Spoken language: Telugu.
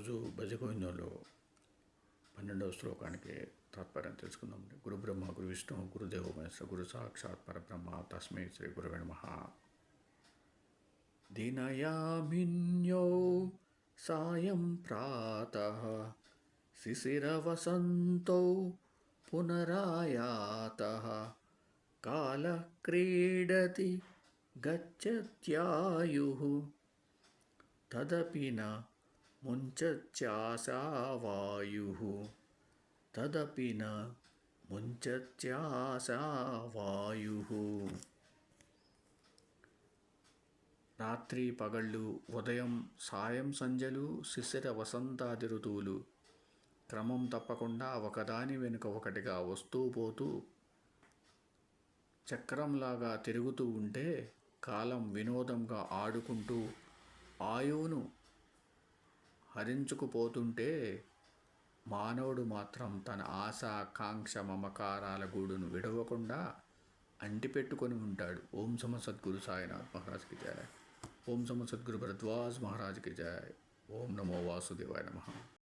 ఈరోజు భజగోవిందంలో 12వ శ్లోకానికి తాత్పర్యం తెలుసుకుందాం. గురు బ్రహ్మ గురు విష్ణు గురుదేవో మహేశ్వర గురు సాక్షాత్ పరబ్రహ్మ తస్మై శ్రీ గురవే నమః. దినయామిన్యో సాయం ప్రాతః శిశిరవసంతో పునరాయాతః కాలక్రీడతి గచ్చత్యాయుః తదపి న ముంచత్యాశావాయుః తదపి న ముంచత్యాశావాయుః. రాత్రి పగళ్ళు, ఉదయం సాయం సంధ్యలు, శిశిర వసంతాది ఋతువులు క్రమం తప్పకుండా ఒకదాని వెనుక ఒకటిగా వస్తూ పోతూ చక్రంలాగా తిరుగుతూ ఉంటే, కాలం వినోదంగా ఆడుకుంటూ ఆయువును హరించుకుపోతుంటే, మానవుడు మాత్రం తన ఆశ, కాంక్ష, మమకారాల గూడును విడవకుండా అంటిపెట్టుకొని ఉంటాడు. ఓం సమ సద్గురు సాయినాథ్ మహారాజ్కి జయ. ఓం సమ సద్గురు భరద్వాజ్ మహారాజ్కి జయ. ఓం నమో వాసుదేవాయ నమః.